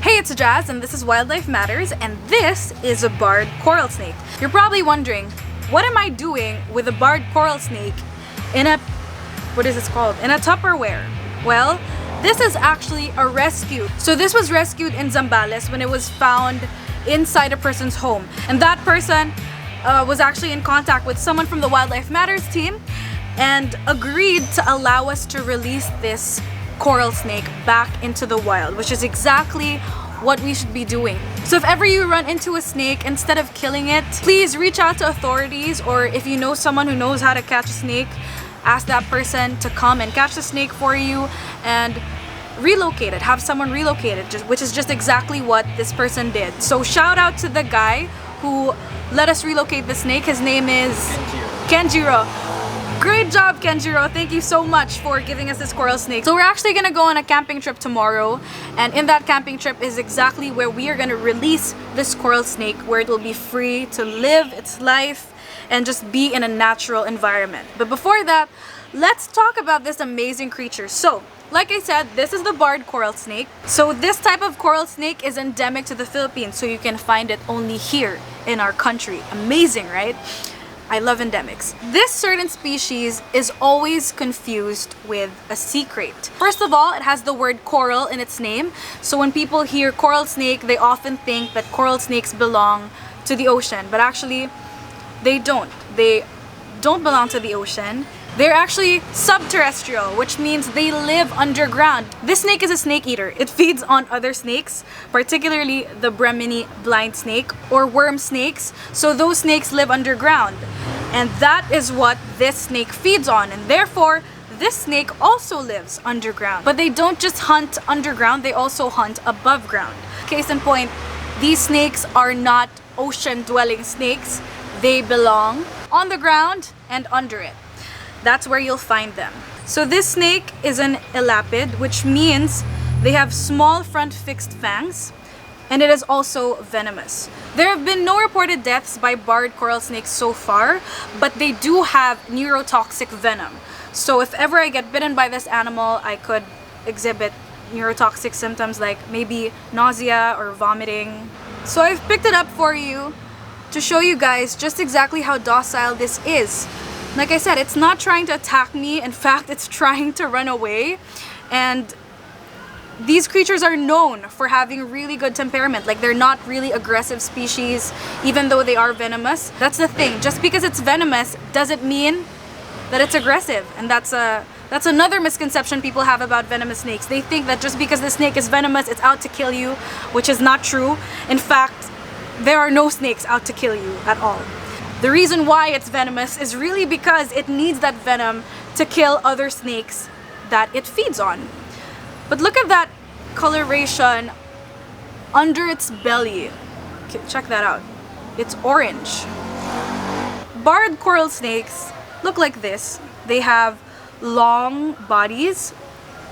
Hey, it's Jazz and this is Wildlife Matters and this is a barred coral snake. You're probably wondering, what am I doing with a barred coral snake in a, what is this called? In a Tupperware? Well, this is actually a rescue. So this was rescued in Zambales when it was found inside a person's home. And that person was actually in contact with someone from the Wildlife Matters team and agreed to allow us to release this coral snake back into the wild, which is exactly what we should be doing. So if ever you run into a snake, instead of killing it, please reach out to authorities, or if you know someone who knows how to catch a snake, ask that person to come and catch the snake for you and relocate it, have someone relocate it, which is just exactly what this person did. So shout out to the guy who let us relocate the snake. His name is Kenjiro. Great job, Kenjiro. Thank you so much for giving us this coral snake. So we're actually gonna go on a camping trip tomorrow, and in that camping trip is exactly where we are gonna release this coral snake, where it will be free to live its life and just be in a natural environment. But before that, let's talk about this amazing creature. So, like I said, this is the barred coral snake. So this type of coral snake is endemic to the Philippines, so you can find it only here in our country. Amazing, right? I love endemics. This certain species is always confused with a sea crate. First of all, it has the word coral in its name. So when people hear coral snake, they often think that coral snakes belong to the ocean, but actually they don't. They don't belong to the ocean. They're actually subterrestrial, which means they live underground. This snake is a snake eater. It feeds on other snakes, particularly the Brahmini blind snake or worm snakes. So those snakes live underground. And that is what this snake feeds on. And therefore, this snake also lives underground. But they don't just hunt underground, they also hunt above ground. Case in point, these snakes are not ocean-dwelling snakes. They belong on the ground and under it. That's where you'll find them. So this snake is an elapid, which means they have small front fixed fangs, and it is also venomous. There have been no reported deaths by barred coral snakes so far, but they do have neurotoxic venom. So if ever I get bitten by this animal, I could exhibit neurotoxic symptoms like maybe nausea or vomiting. So I've picked it up for you to show you guys just exactly how docile this is. Like I said, it's not trying to attack me. In fact, it's trying to run away. And these creatures are known for having really good temperament. Like, they're not really aggressive species, even though they are venomous. That's the thing. Just because it's venomous doesn't mean that it's aggressive. And that's another misconception people have about venomous snakes. They think that just because the snake is venomous, it's out to kill you, which is not true. In fact, there are no snakes out to kill you at all. The reason why it's venomous is really because it needs that venom to kill other snakes that it feeds on. But look at that coloration under its belly. Okay, check that out. It's orange. Barred coral snakes look like this. They have long bodies.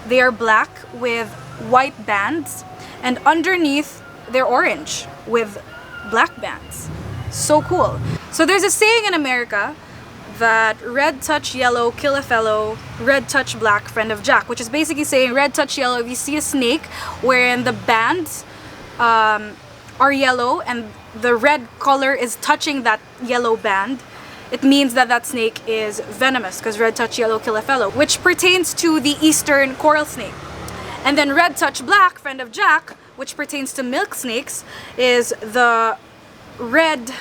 They are black with white bands, and underneath they're orange with black bands. So cool. So there's a saying in America that red touch yellow, kill a fellow, red touch black, friend of Jack, which is basically saying red touch yellow, if you see a snake wherein the bands are yellow and the red color is touching that yellow band, it means that that snake is venomous, because red touch yellow, kill a fellow, which pertains to the eastern coral snake. And then red touch black, friend of Jack, which pertains to milk snakes, is the red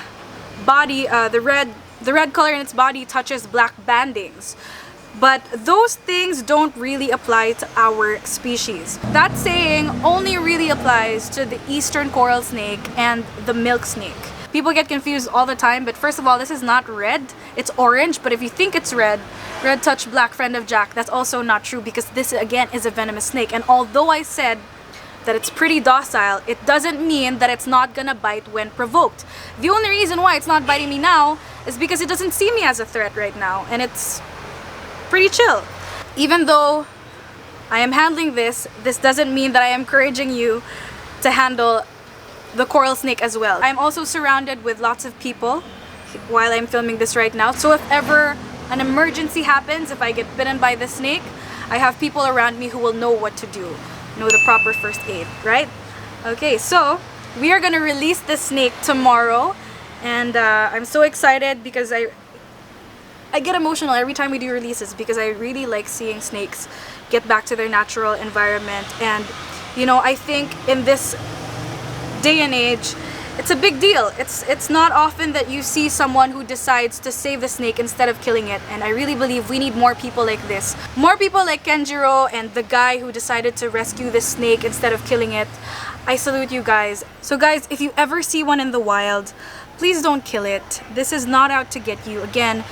body, the red color in its body touches black bandings. But those things don't really apply to our species. That saying only really applies to the eastern coral snake and the milk snake. People get confused all the time, but first of all, this is not red, it's orange. But if you think it's red touch black, friend of Jack, that's also not true, because this again is a venomous snake. And although I said that it's pretty docile, it doesn't mean that it's not gonna bite when provoked. The only reason why it's not biting me now is because it doesn't see me as a threat right now, and it's pretty chill. Even though I am handling this doesn't mean that I am encouraging you to handle the coral snake as well. I'm also surrounded with lots of people while I'm filming this right now, so if ever an emergency happens, if I get bitten by the snake, I have people around me who will know what to do, know the proper first aid, right? Okay, so we are gonna release this snake tomorrow, and I'm so excited because I get emotional every time we do releases because I really like seeing snakes get back to their natural environment. And you know, I think in this day and age, it's a big deal. It's not often that you see someone who decides to save the snake instead of killing it, and I really believe we need more people like this. More people like Kenjiro and the guy who decided to rescue the snake instead of killing it. I salute you guys. So guys, if you ever see one in the wild, please don't kill it. This is not out to get you. Again,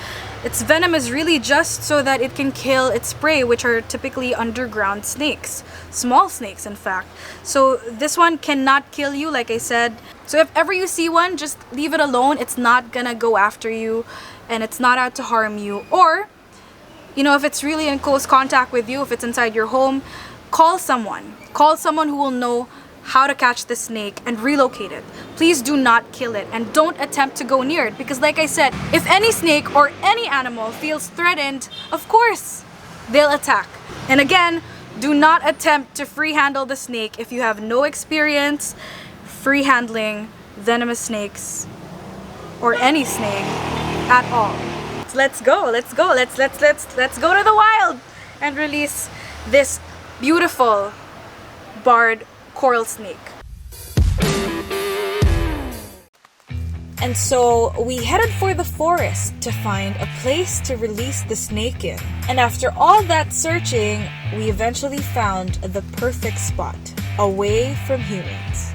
its venom is really just so that it can kill its prey, which are typically underground snakes. Small snakes, in fact. So this one cannot kill you, like I said. So if ever you see one, just leave it alone. It's not gonna go after you, and it's not out to harm you. Or, you know, if it's really in close contact with you, if it's inside your home, call someone. Call someone who will know how to catch the snake and relocate it. Please do not kill it, and don't attempt to go near it, because like I said, if any snake or any animal feels threatened, of course they'll attack. And again, do not attempt to free handle the snake if you have no experience free handling venomous snakes or any snake at all. So let's go. Let's go to the wild and release this beautiful barred coral snake. And so we headed for the forest to find a place to release the snake in. And after all that searching, we eventually found the perfect spot, away from humans.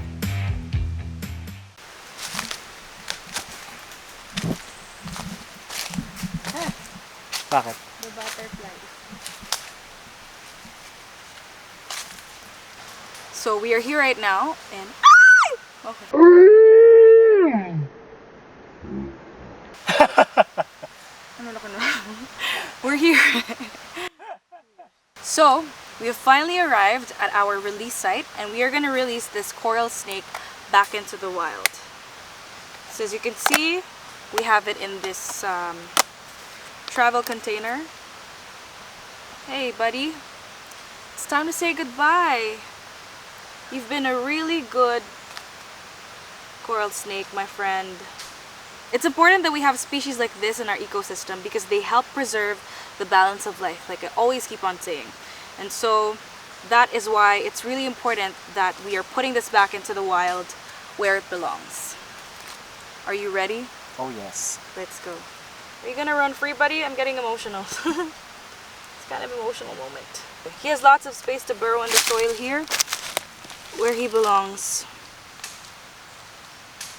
Bakit? The butterfly. So we are here right now and okay. We're here. So we have finally arrived at our release site, and we are going to release this coral snake back into the wild. So as you can see, we have it in this travel container. Hey buddy, it's time to say goodbye. You've been a really good coral snake, my friend. It's important that we have species like this in our ecosystem because they help preserve the balance of life, like I always keep on saying. And so that is why it's really important that we are putting this back into the wild where it belongs. Are you ready? Oh yes. Let's go. Are you gonna run free, buddy? I'm getting emotional. It's kind of an emotional moment. He has lots of space to burrow in the soil here, where he belongs.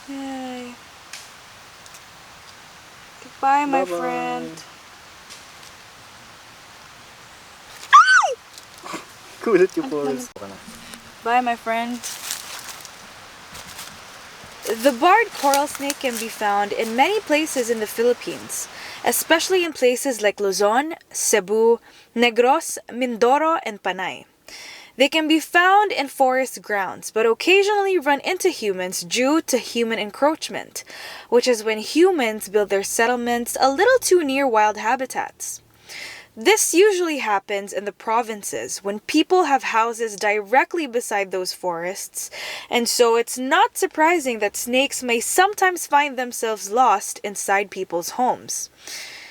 Yay. Goodbye, my Bye-bye. friend. Kulit yung forest. Bye, my friend. The barred coral snake can be found in many places in the Philippines, especially in places like Luzon, Cebu, Negros, Mindoro, and Panay. They can be found in forest grounds, but occasionally run into humans due to human encroachment, which is when humans build their settlements a little too near wild habitats. This usually happens in the provinces when people have houses directly beside those forests, and so it's not surprising that snakes may sometimes find themselves lost inside people's homes.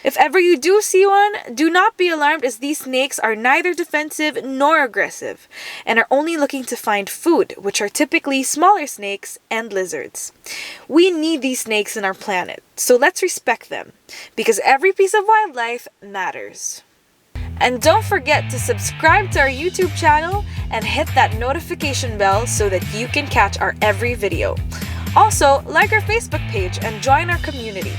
If ever you do see one, do not be alarmed, as these snakes are neither defensive nor aggressive and are only looking to find food, which are typically smaller snakes and lizards. We need these snakes in our planet, so let's respect them, because every piece of wildlife matters. And don't forget to subscribe to our YouTube channel and hit that notification bell so that you can catch our every video. Also, like our Facebook page and join our community.